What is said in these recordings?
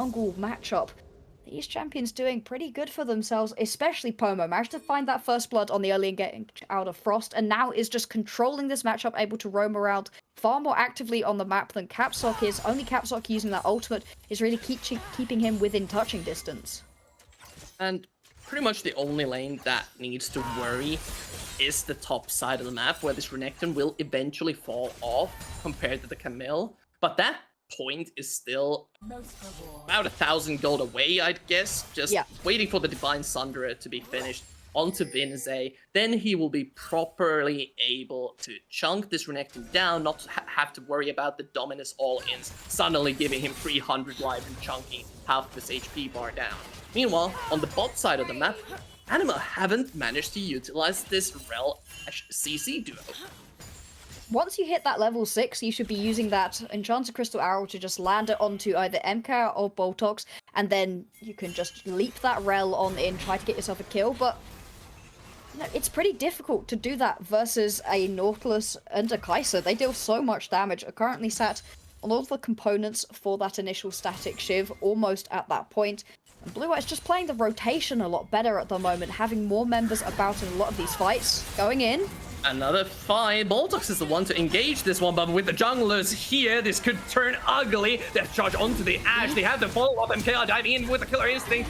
jungle matchup. These champions doing pretty good for themselves, especially Pomo. Managed to find that first blood on the early engage out of Frost, and now is just controlling this matchup, able to roam around far more actively on the map than Capsock is. Only Capsock using that ultimate is really keeping him within touching distance. And pretty much the only lane that needs to worry is the top side of the map, where this Renekton will eventually fall off compared to the Camille. But that point is still about 1,000 gold away, I'd guess. Just waiting for the Divine Sunderer to be finished onto Vinze. Then he will be properly able to chunk this Renekton down, not have to worry about the Dominus all-ins suddenly giving him 300 life and chunking half of his HP bar down. Meanwhile, on the bot side of the map, Anima haven't managed to utilize this Rel-CC duo. Once you hit that level 6, you should be using that Enchanted Crystal Arrow to just land it onto either MK or Boltox, and then you can just leap that Rel on in, try to get yourself a kill, but you know, it's pretty difficult to do that versus a Nautilus and a Kai'Sa. They deal so much damage, are currently sat on all of the components for that initial static Shiv, almost at that point. And Blue White's just playing the rotation a lot better at the moment, having more members about in a lot of these fights. Going in. Another fight. Boltox is the one to engage this one, but with the junglers here, this could turn ugly. Death charge onto the Ashe. They have the follow-up. MKR diving in with the killer instinct.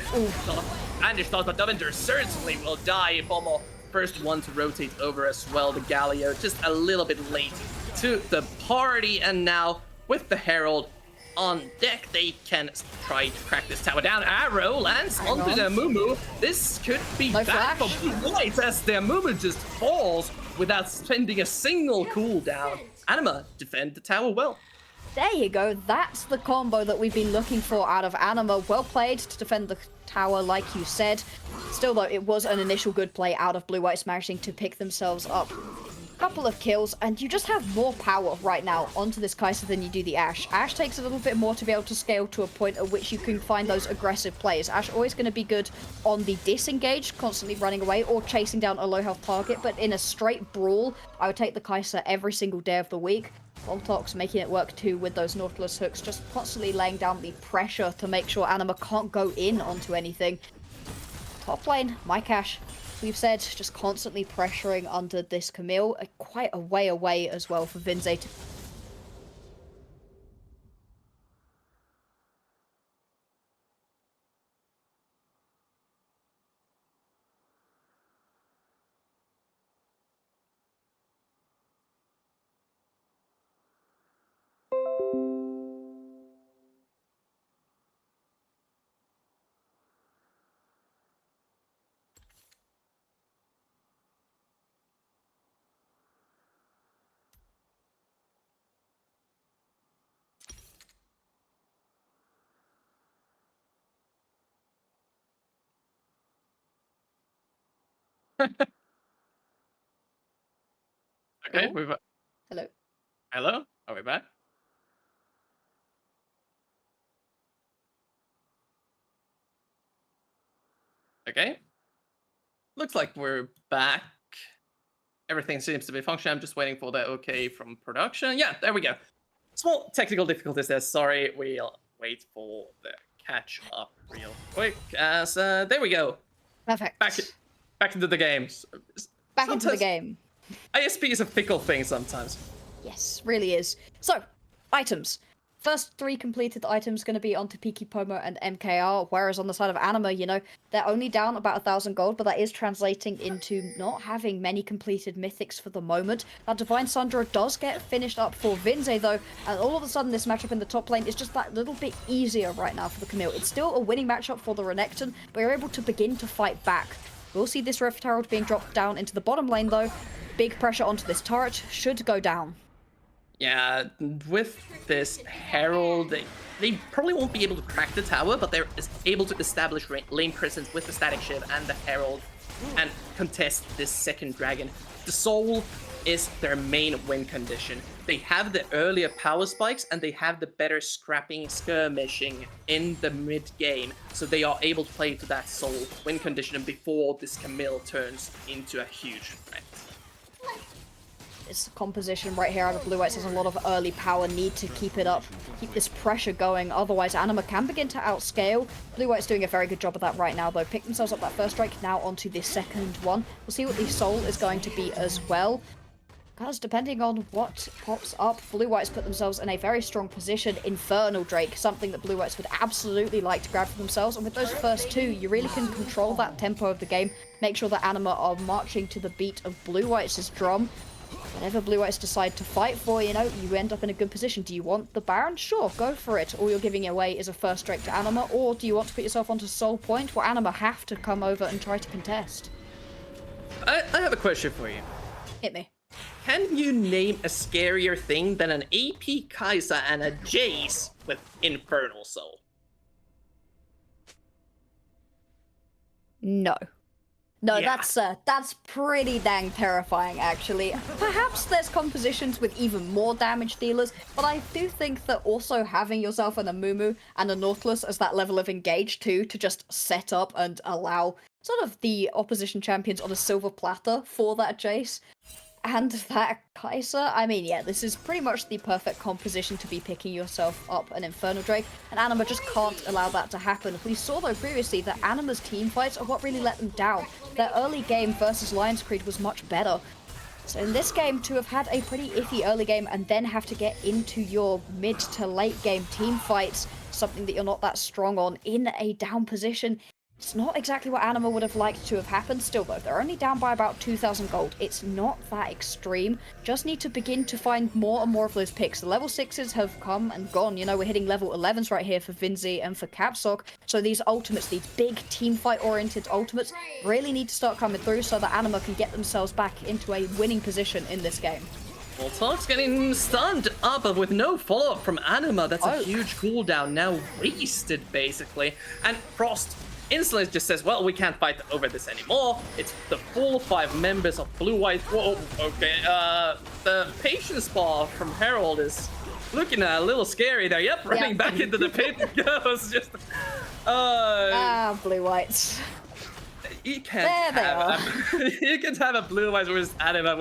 Andish thought, but Davinder certainly will die. Pomo, first one to rotate over as well. The Galio just a little bit late to the party, and now with the Herald on deck, they can try to crack this tower down. Arrow lands onto the Mumu. This could be bad for Blue White as their Mumu just falls without spending a single cooldown. Anima defend the tower well. There you go. That's the combo that we've been looking for out of Anima. Well played to defend the tower, like you said. Still, though, it was an initial good play out of Blue White, managing to pick themselves up couple of kills, and you just have more power right now onto this Kai'Sa than you do the Ashe. Ashe takes a little bit more to be able to scale to a point at which you can find those aggressive plays. Ashe always going to be good on the disengage, constantly running away or chasing down a low health target, but in a straight brawl, I would take the Kai'Sa every single day of the week. Voltox making it work too with those Nautilus hooks, just constantly laying down the pressure to make sure Anima can't go in onto anything. Top lane, my Cash. We've said just constantly pressuring under this Camille, quite a way away as well for Vinze to... Okay, we've... Hello. Hello? Are we back? Okay. Looks like we're back. Everything seems to be functioning. I'm just waiting for the okay from production. Yeah, there we go. Small technical difficulties there. Sorry, we'll wait for the catch up real quick. As there we go. Perfect. Back into the games. Back into the game. ISP is a fickle thing sometimes. Yes, really is. So, items. First 3 completed items going to be onto Peaky Pomo and MKR, whereas on the side of Anima, you know, they're only down about 1,000 gold, but that is translating into not having many completed mythics for the moment. That Divine Sunderer does get finished up for Vinze, though, and all of a sudden this matchup in the top lane is just that little bit easier right now for the Camille. It's still a winning matchup for the Renekton, but you're able to begin to fight back. We'll see this Rift Herald being dropped down into the bottom lane, though. Big pressure onto this turret, should go down. Yeah, with this Herald, they probably won't be able to crack the tower, but they're able to establish lane presence with the Static Shiv and the Herald and contest this second dragon. The Soul is their main win condition. They have the earlier power spikes and they have the better scrapping, skirmishing in the mid-game, so they are able to play to that Soul win condition before this Camille turns into a huge threat. This composition right here out of Blue Whites has a lot of early power, need to keep it up, keep this pressure going, otherwise Anima can begin to outscale. Blue White's doing a very good job of that right now though, pick themselves up that first strike, now onto the second one. We'll see what the Soul is going to be as well. Because depending on what pops up, Blue Whites put themselves in a very strong position. Infernal Drake, something that Blue Whites would absolutely like to grab for themselves. And with those first two, you really can control that tempo of the game. Make sure that Anima are marching to the beat of Blue Whites' drum. Whenever Blue Whites decide to fight for, you end up in a good position. Do you want the Baron? Sure, go for it. All you're giving away is a first strike to Anima. Or do you want to put yourself onto Soul Point, where Anima have to come over and try to contest? I have a question for you. Hit me. Can you name a scarier thing than an AP Kai'Sa and a Jace with Infernal Soul? No. No, Yeah. that's pretty dang terrifying, actually. Perhaps there's compositions with even more damage dealers, but I do think that also having yourself an Amumu and a Nautilus as that level of engage too, to just set up and allow sort of the opposition champions on a silver platter for that Jace, and that Kai'Sa, I mean, yeah, this is pretty much the perfect composition to be picking yourself up an Infernal Drake, and Anima just can't allow that to happen. We saw, though, previously that Anima's team fights are what really let them down. Their early game versus Lion's Creed was much better. So in this game, to have had a pretty iffy early game and then have to get into your mid to late game team fights, something that you're not that strong on, in a down position, it's not exactly what Anima would have liked to have happened. Still though, they're only down by about 2,000 gold. It's not that extreme. Just need to begin to find more and more of those picks. The level 6s have come and gone. We're hitting level 11s right here for Vinzi and for Capsock. So these ultimates, these big team fight oriented ultimates, really need to start coming through so that Anima can get themselves back into a winning position in this game. Well, Tark's getting stunned up, but with no follow-up from Anima. That's a huge cooldown now wasted, basically. And Frost instantly just says, well, we can't fight over this anymore. It's the full 5 members of Blue White. Whoa, okay. The patience bar from Herald is looking a little scary there. Yep, running back into the pit goes. Just Blue Whites. You can't have a Blue White versus Anima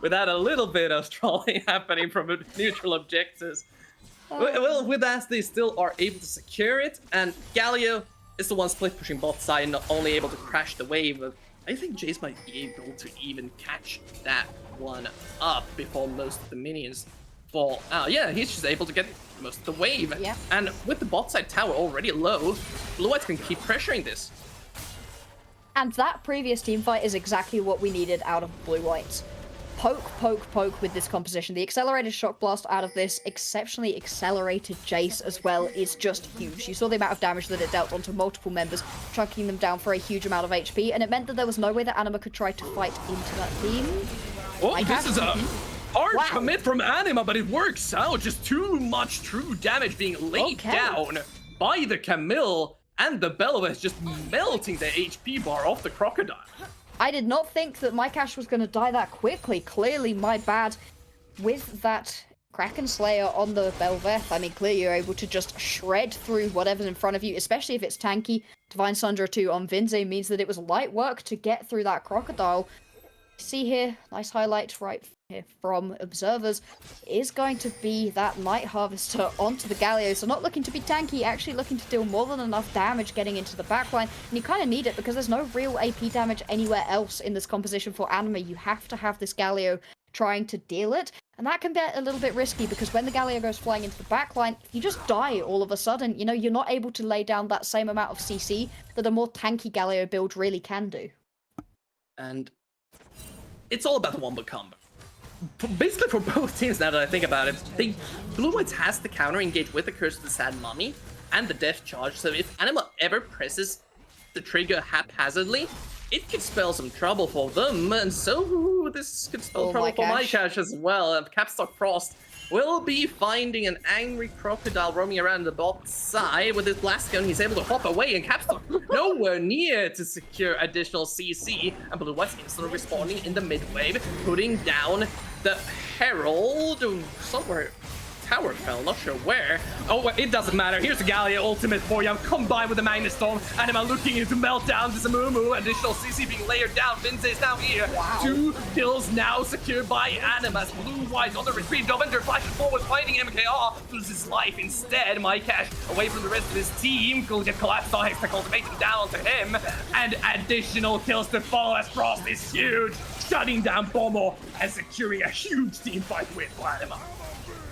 without a little bit of trolling happening from neutral objectives. Well, with that, they still are able to secure it, and Galio is the one split pushing bot side, not only able to crash the wave, but I think Jace might be able to even catch that one up before most of the minions fall out. Yeah, he's just able to get most of the wave. Yeah. And with the bot side tower already low, Blue White can keep pressuring this. And that previous team fight is exactly what we needed out of Blue Whites. Poke, poke, poke with this composition. The accelerated shock blast out of this exceptionally accelerated Jace as well is just huge. You saw the amount of damage that it dealt onto multiple members, chunking them down for a huge amount of HP, and it meant that there was no way that Anima could try to fight into that team. Oh, this is a hard commit from Anima, but it works out. Just too much true damage being laid down by the Camille, and the Bellow is just melting the HP bar off the Crocodile. I did not think that my Cash was going to die that quickly. Clearly, my bad. With that Kraken Slayer on the Belveth, I mean, clearly you're able to just shred through whatever's in front of you, especially if it's tanky. Divine Sundra 2 on Vinze means that it was light work to get through that Crocodile. See here, nice highlight right here from observers, is going to be that Night Harvester onto the Galio. So not looking to be tanky, actually looking to deal more than enough damage getting into the backline. And you kind of need it because there's no real AP damage anywhere else in this composition for Anima. You have to have this Galio trying to deal it. And that can get a little bit risky because when the Galio goes flying into the backline, if you just die all of a sudden, you're not able to lay down that same amount of CC that a more tanky Galio build really can do. And it's all about the wombo combo. Basically for both teams, now that I think about it, Blue Whites has the counter engage with the Curse of the Sad Mummy and the Death Charge, so if Anima ever presses the trigger haphazardly, it could spell some trouble for them, and so this could spell trouble for my Cash as well. Capstock Frost will be finding an angry Crocodile roaming around the bot side. With his blast gun, he's able to hop away, and Capstock nowhere near to secure additional CC. And Blue White's instantly responding in the mid wave, putting down the Herald somewhere tower fell, not sure where. Oh, well, it doesn't matter. Here's the Gallia ultimate for you. Combined with the Magnet Storm. Anima looking into meltdown. Zamumu. Additional CC being layered down. Vinze is now here. Wow. 2 kills now secured by Animas. Blue-white on the retreat. Dovender flashes forward, fighting MKR. Loses life instead. Mycash away from the rest of his team. Will get collapsed on Hex Cultivation down onto him. And additional kills to follow as Frost is huge. Shutting down Bomo and securing a huge team fight with Anima.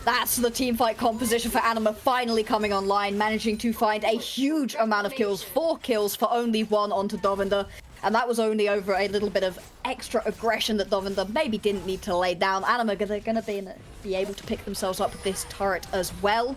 That's the teamfight composition for Anima finally coming online, managing to find a huge amount of kills, 4 kills for only 1 onto Dovender. And that was only over a little bit of extra aggression that Dovender maybe didn't need to lay down. Anima are going to be able to pick themselves up with this turret as well.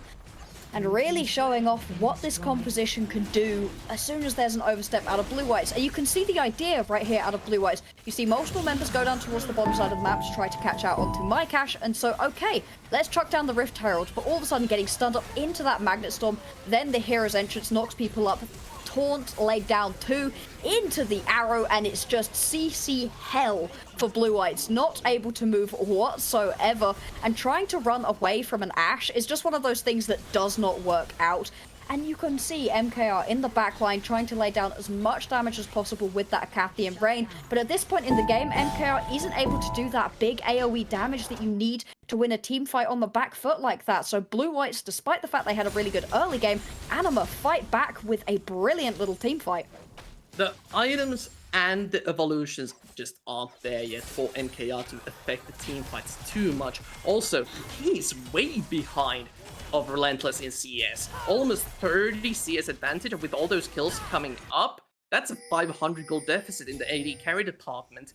And really showing off what this composition can do as soon as there's an overstep out of Blue Whites. And you can see the idea right here out of Blue Whites. You see multiple members go down towards the bottom side of the map to try to catch out onto Mycash. And so, okay, let's chuck down the Rift Herald. But all of a sudden getting stunned up into that Magnet Storm. Then the Hero's Entrance knocks people up. Taunt laid down too into the arrow, and it's just CC hell for Blue Whites, not able to move whatsoever, and trying to run away from an Ashe is just one of those things that does not work out. And you can see MKR in the backline trying to lay down as much damage as possible with that Cathian Brain. But at this point in the game, MKR isn't able to do that big AoE damage that you need to win a team fight on the back foot like that. So Blue Whites, despite the fact they had a really good early game, Anima fight back with a brilliant little team fight. The items and the evolutions just aren't there yet for MKR to affect the team fights too much. Also, he's way behind of Relentless in CS. Almost 30 CS advantage, and with all those kills coming up, that's a 500 gold deficit in the AD carry department.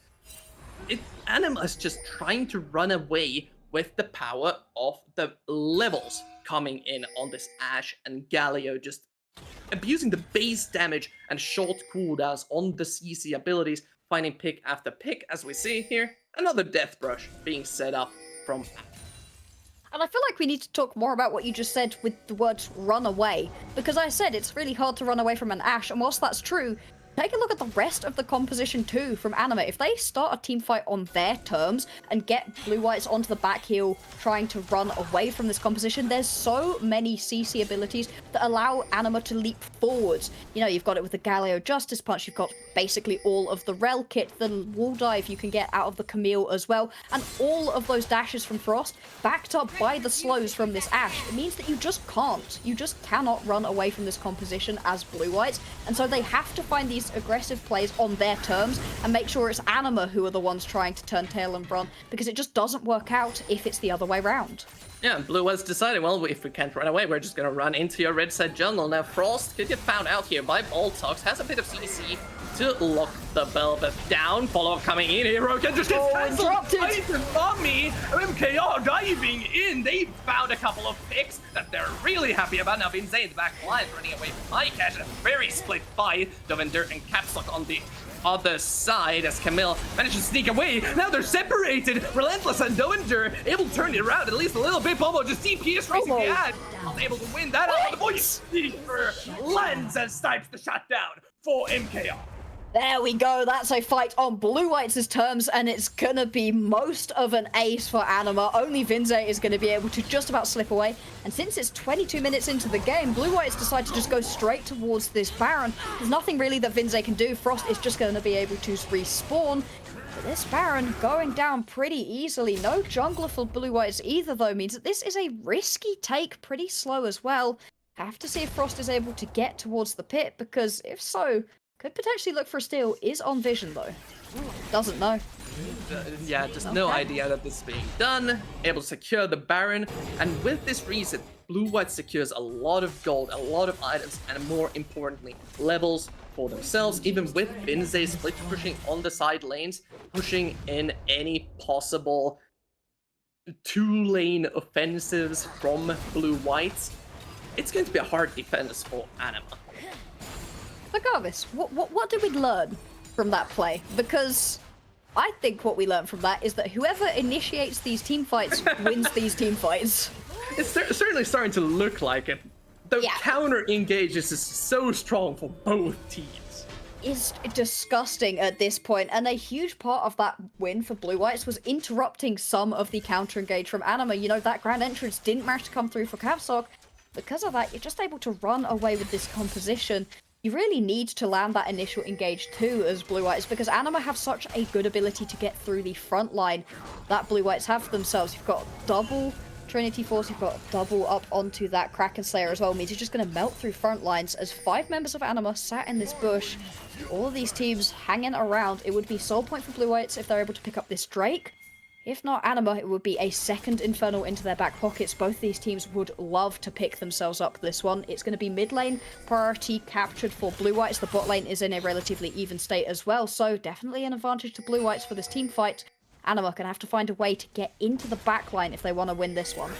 Anima is just trying to run away with the power of the levels coming in on this Ashe, and Galio just abusing the base damage and short cooldowns on the CC abilities, finding pick after pick, as we see here. Another Death Brush being set up from. And I feel like we need to talk more about what you just said with the words run away. Because I said it's really hard to run away from an Ashe, and whilst that's true, take a look at the rest of the composition too from Anima. If they start a team fight on their terms and get Blue Whites onto the back heel trying to run away from this composition, there's so many CC abilities that allow Anima to leap forwards. You know, you've got it with the Galio Justice Punch, you've got basically all of the Rel kit, the wall dive you can get out of the Camille as well, and all of those dashes from Frost backed up by the slows from this Ashe. It means that you just cannot run away from this composition as Blue Whites, and so they have to find these aggressive plays on their terms and make sure it's Anima who are the ones trying to turn tail and run, because it just doesn't work out if it's the other way around. Yeah, Blue was deciding, well, if we can't run away, we're just gonna run into your red side jungle. Now, Frost could get found out here by Boltox, has a bit of CC to lock the Velvet down. Follow-up coming in, Hero can just get cancelled by the Mommy. MKR diving in, they found a couple of picks that they're really happy about. Now, Vinze in the back line running away from Mycash, a very split fight. Dovender and Capstock on the other side as Camille managed to sneak away. Now they're separated. Relentless and Dovender able to turn it around at least a little bit. Bobo just DPS racing the ad. Not able to win that out. The voice lands and snipes the shutdown for MKR. There we go, that's a fight on Blue Whites' terms, and it's gonna be most of an ace for Anima. Only Vinze is gonna be able to just about slip away, and since it's 22 minutes into the game, Blue Whites decide to just go straight towards this Baron. There's nothing really that Vinze can do. Frost is just gonna be able to respawn. But this Baron going down pretty easily. No jungler for Blue Whites either, though, means that this is a risky take, pretty slow as well. Have to see if Frost is able to get towards the pit, because if so, could potentially look for a steal. Is on vision though. Doesn't know. Yeah, just no idea that this is being done. Able to secure the Baron, and with this reason, Blue White secures a lot of gold, a lot of items, and more importantly, levels for themselves. Even with Vinze split pushing on the side lanes, pushing in any possible 2-lane offensives from Blue Whites, it's going to be a hard defense for Anima. Regardless, what did we learn from that play? Because I think what we learned from that is that whoever initiates these team fights wins these team fights. It's certainly starting to look like it. The Yeah. counter engage is so strong for both teams. is disgusting at this point, and a huge part of that win for Blue Whites was interrupting some of the counter engage from Anima. You know, that grand entrance didn't manage to come through for Capsock. Because of that, you're just able to run away with this composition. You really need to land that initial engage too as Blue Whites, because Anima have such a good ability to get through the front line that Blue Whites have for themselves. You've got double Trinity Force, you've got double up onto that Kraken Slayer as well. It means you're just going to melt through front lines as 5 members of Anima sat in this bush. All of these teams hanging around. It would be soul point for Blue Whites if they're able to pick up this Drake. If not Anima, it would be a second Infernal into their back pockets. Both these teams would love to pick themselves up this one. It's going to be mid lane priority captured for Blue Whites. The bot lane is in a relatively even state as well, so definitely an advantage to Blue Whites for this team fight. Anima can have to find a way to get into the back line if they want to win this one.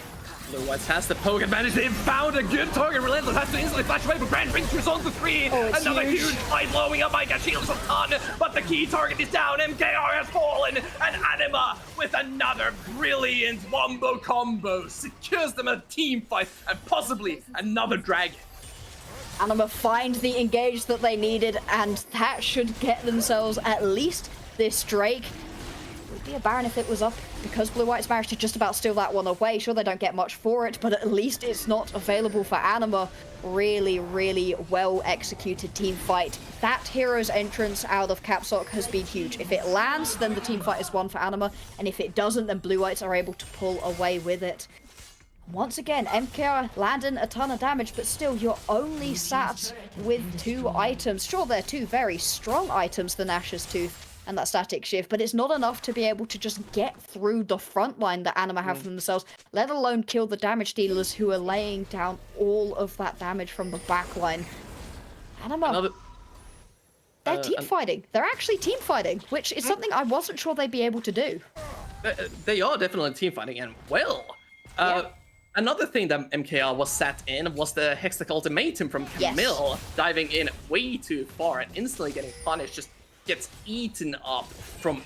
Blue Whites has the poke advantage. They've found a good target. Relentless has to instantly flash away, but Grand brings results to 3. Another huge fight blowing up. Micah shields a ton, but the key target is down. MKR has fallen, and Anima with another brilliant wombo combo secures them a team fight and possibly another dragon. Anima find the engage that they needed, and that should get themselves at least this Drake. Would be a Baron if it was up, because Blue Whites managed to just about steal that one away. Sure, they don't get much for it, but at least it's not available for Anima. Really, really well executed team fight. That hero's entrance out of Capsock has been huge. If it lands, then the team fight is won for Anima, and if it doesn't, then Blue Whites are able to pull away with it. Once again, MKR landing a ton of damage, but still, you're only sat with 2 items. Sure, they're 2 very strong items, the Nash's Tooth and that static shift, but it's not enough to be able to just get through the front line that Anima have for themselves, let alone kill the damage dealers who are laying down all of that damage from the back line. Anima, they're team fighting. They're actually team fighting, which is something I wasn't sure they'd be able to do. They are definitely team fighting, and well. Another thing that MKR was sat in was the Hextech Ultimatum from Camille, diving in way too far and instantly getting punished, just gets eaten up from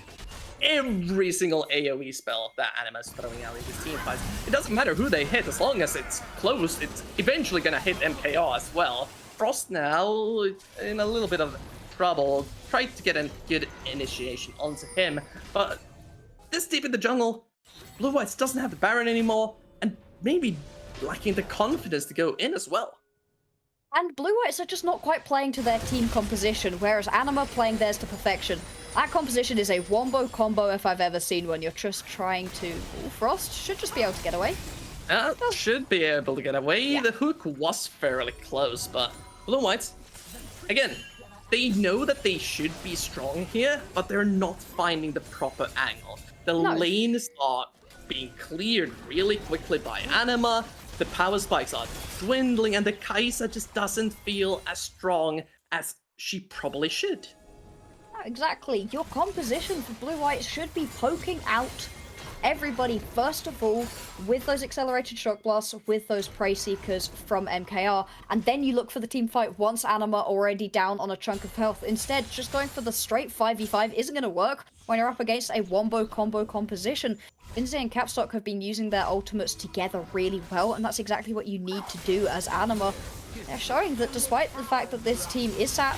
every single AoE spell that Anima's throwing out in this team fight. It doesn't matter who they hit, as long as it's close, it's eventually gonna hit MKR as well. Frost now in a little bit of trouble, tried to get a good initiation onto him, but this deep in the jungle, Blue Whites doesn't have the Baron anymore, and maybe lacking the confidence to go in as well. And Blue Whites are just not quite playing to their team composition, whereas Anima playing theirs to perfection. That composition is a wombo combo if I've ever seen one. You're just trying to... Ooh, Frost should just be able to get away. Should be able to get away. Yeah. The hook was fairly close, but Blue Whites, again, they know that they should be strong here, but they're not finding the proper angle. The lanes are being cleared really quickly by Anima. The power spikes are dwindling, and the Kai'Sa just doesn't feel as strong as she probably should. Exactly. Your composition for Blue Whites should be poking out everybody first of all with those accelerated shock blasts, with those prey seekers from MKR, and then you look for the team fight once Anima already down on a chunk of health. Instead, just going for the straight 5v5 isn't going to work when you're up against a wombo combo composition. Lindsay and Capstock have been using their ultimates together really well, and that's exactly what you need to do as Anima. They're showing that despite the fact that this team is sat...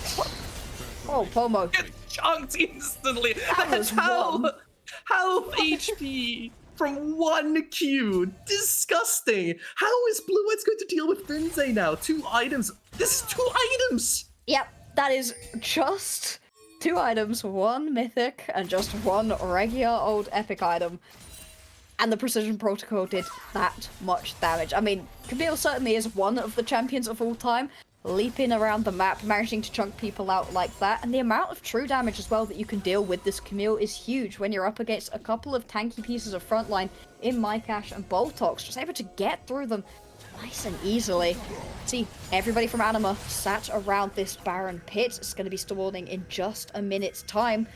Oh, Pomo. Get chunked instantly. That's health HP from 1 Q. Disgusting. How is Blue Whites going to deal with Lindsay now? 2 items. This is 2 items. Yep, that is just 2 items, 1 mythic and just 1 regular old epic item. And the Precision Protocol did that much damage. I mean, Camille certainly is one of the champions of all time, leaping around the map, managing to chunk people out like that, and the amount of true damage as well that you can deal with this Camille is huge when you're up against a couple of tanky pieces of frontline in Mycash and Boltox, just able to get through them nice and easily. See, everybody from Anima sat around this Baron pit. It's going to be spawning in just a minute's time.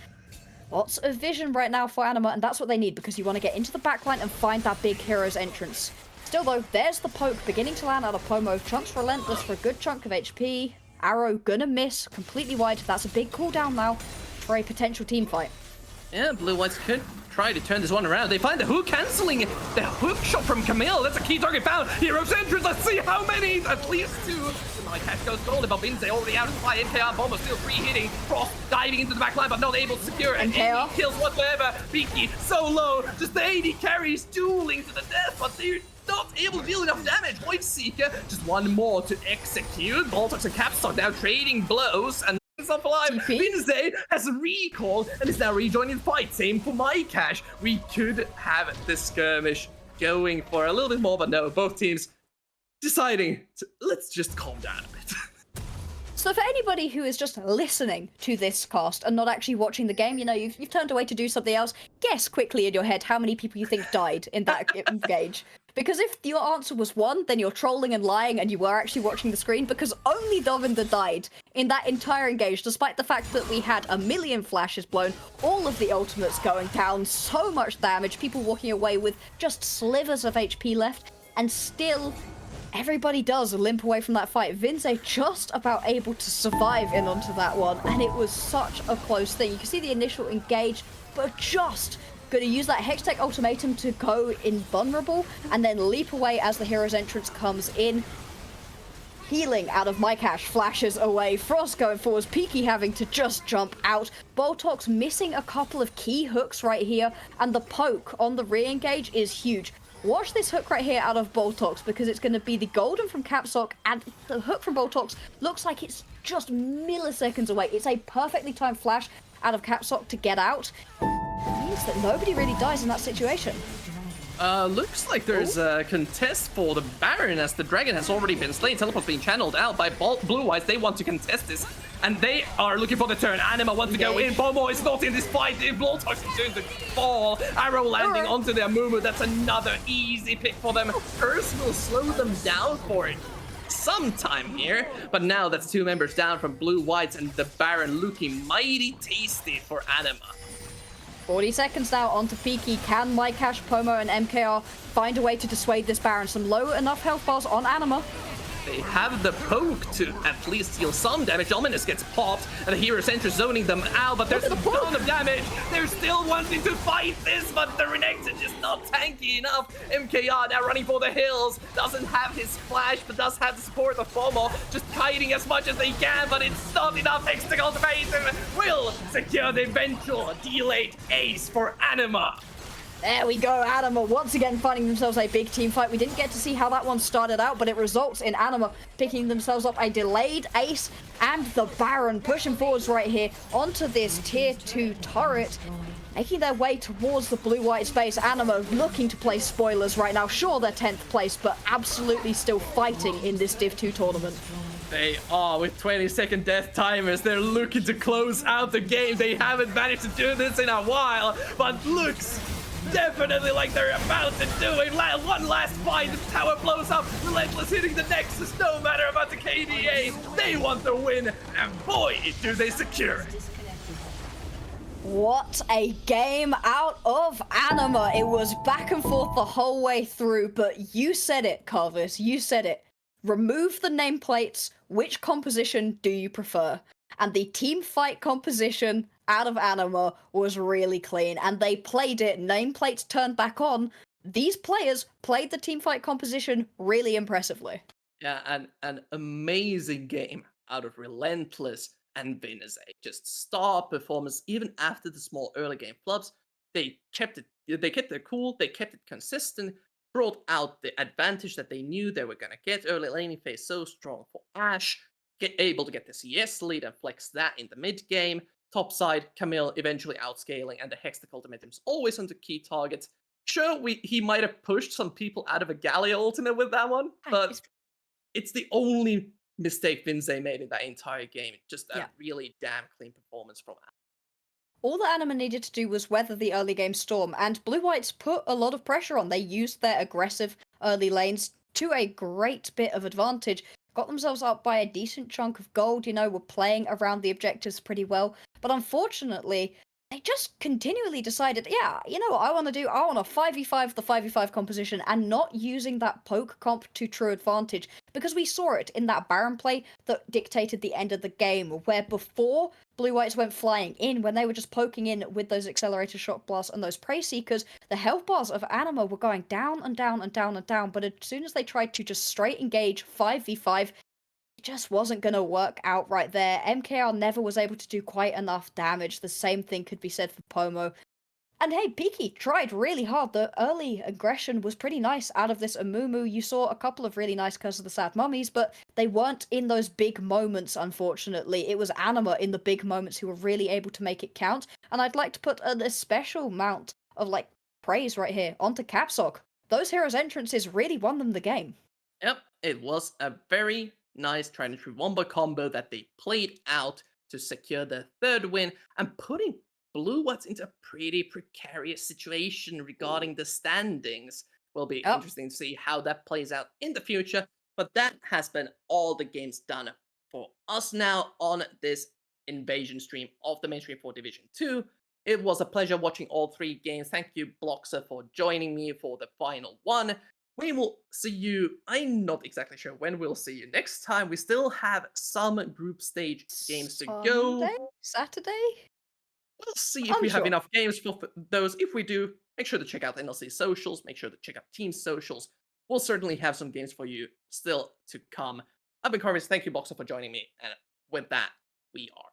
Lots of vision right now for Anima, and that's what they need, because you want to get into the backline and find that big hero's entrance. Still though, there's the poke beginning to land out of Pomo. Chunk's relentless for a good chunk of HP. Arrow gonna miss completely wide. That's a big cooldown now for a potential team fight. Yeah, Blue Whites could try to turn this one around. They find the hook canceling the hook shot from Camille. That's a key target found. Hero's entrance. Let's see how many. At least 2. My cash goes golden, but Vinze already out of supply. MKR Bomber still free hitting. Frost diving into the back line, but not able to secure any kills whatsoever. Peaky so low. Just the AD carries dueling to the death, but they're not able to deal enough damage. Void Seeker, just one more to execute. Voltox and Capstock now trading blows, and up alive. Vinze has a recall and is now rejoining the fight. Same for my cash. We could have this skirmish going for a little bit more, but no, both teams deciding to, let's just calm down a bit. So for anybody who is just listening to this cast and not actually watching the game, you know, you've turned away to do something else, guess quickly in your head how many people you think died in that engage. Because if your answer was 1, then you're trolling and lying and you were actually watching the screen, because only Dovinder died in that entire engage, despite the fact that we had a million flashes blown, all of the ultimates going down, so much damage, people walking away with just slivers of HP left, and still everybody does limp away from that fight. Vinze just about able to survive in onto that one, and it was such a close thing. You can see the initial engage, but just gonna use that Hextech ultimatum to go invulnerable and then leap away as the hero's entrance comes in. Healing out of my cash flashes away. Frost going forwards, Peaky having to just jump out. Boltox missing a couple of key hooks right here, and the poke on the re-engage is huge. Watch this hook right here out of Boltox, because it's going to be the golden from Capstock, and the hook from Boltox looks like it's just milliseconds away. It's a perfectly timed flash out of Capstock to get out. It means that nobody really dies in that situation. Looks like there's a contest for the Baron, as the dragon has already been slain. Teleport's being channeled out by Blue Eyes. They want to contest this, and they are looking for the turn. Anima wants to go in. Bomo is not in this fight. Blowtox is going to fall. Arrow landing onto their Mumu. That's another easy pick for them. Curse will slow them down for it some time here, but now that's 2 members down from Blue Whites, and the Baron looking mighty tasty for Anima. 40 seconds now onto Peaky. Can MyCash, Pomo, and MKR find a way to dissuade this Baron? Some low enough health bars on Anima. They have the poke to at least deal some damage. Ominous gets popped, and the hero's entrance zoning them out, but there's a ton of damage. They're still wanting to fight this, but the Renekton just not tanky enough. MKR now running for the hills. Doesn't have his flash, but does have the support of FOMO. Just kiting as much as they can, but it's not enough. Hextech ultimatum will secure the eventual delayed ace for Anima. There we go, Anima once again finding themselves a big team fight. We didn't get to see how that one started out, but it results in Anima picking themselves up a delayed ace, and the Baron pushing forwards right here onto this tier 2 turret, making their way towards the blue-white space. Anima looking to play spoilers right now. Sure, they're 10th place, but absolutely still fighting in this Div 2 tournament. They are with 20-second death timers. They're looking to close out the game. They haven't managed to do this in a while, but looks definitely like they're about to do it. One last fight. The tower blows up. Relentless hitting the Nexus. No matter about the KDA. They want the win. And boy, do they secure it. What a game out of Anima. It was back and forth the whole way through, but you said it, Carvis. You said it. Remove the nameplates. Which composition do you prefer? And the team fight composition out of Anima was really clean, and they played it. Nameplates turned back on. These players played the team fight composition really impressively. Yeah, and an amazing game out of Relentless and Vinze. Just star performance even after the small early game flubs. They kept their cool, they kept it consistent, brought out the advantage that they knew they were gonna get. Early laning phase so strong for Ashe, able to get the CS lead and flex that in the mid game. Top side, Camille eventually outscaling, and the Hextech ultimatum's always on the key targets. Sure, he might have pushed some people out of a Gallia ultimate with that one, but it's the only mistake Vinze made in that entire game. Just a really damn clean performance from Anima. All that Anima needed to do was weather the early game storm, and Blue Whites put a lot of pressure on. They used their aggressive early lanes to a great bit of advantage. Got themselves up by a decent chunk of gold, you know, were playing around the objectives pretty well. But unfortunately, they just continually decided, yeah, you know what I want to do? I want to 5v5 the 5v5 composition and not using that poke comp to true advantage. Because we saw it in that Baron play that dictated the end of the game, where before Blue Whites went flying in, when they were just poking in with those Accelerator Shock Blasts and those Prey Seekers, the health bars of Anima were going down and down and down and down, but as soon as they tried to just straight engage 5v5, it just wasn't going to work out right there. MKR never was able to do quite enough damage. The same thing could be said for Pomo. And hey, Piki tried really hard. The early aggression was pretty nice out of this Amumu. You saw a couple of really nice Curse of the Sad Mummies, but they weren't in those big moments, unfortunately. It was Anima in the big moments who were really able to make it count. And I'd like to put a special amount of, like, praise right here onto Capsock. Those heroes' entrances really won them the game. Yep, it was a very nice Trinity Wombo combo that they played out to secure the third win and putting Blue Whites into a pretty precarious situation regarding the standings. Will be interesting to see how that plays out in the future. But that has been all the games done for us now on this invasion stream of the mainstream for Division 2. It was a pleasure watching all 3 games. Thank you, Bloxer, for joining me for the final one. We will see you, I'm not exactly sure when we'll see you next time. We still have some group stage games to go. Saturday? We'll see if we have enough games for those. If we do, make sure to check out NLC socials. Make sure to check out team socials. We'll certainly have some games for you still to come. I've been Carvis. Thank you, Boxer, for joining me. And with that, we are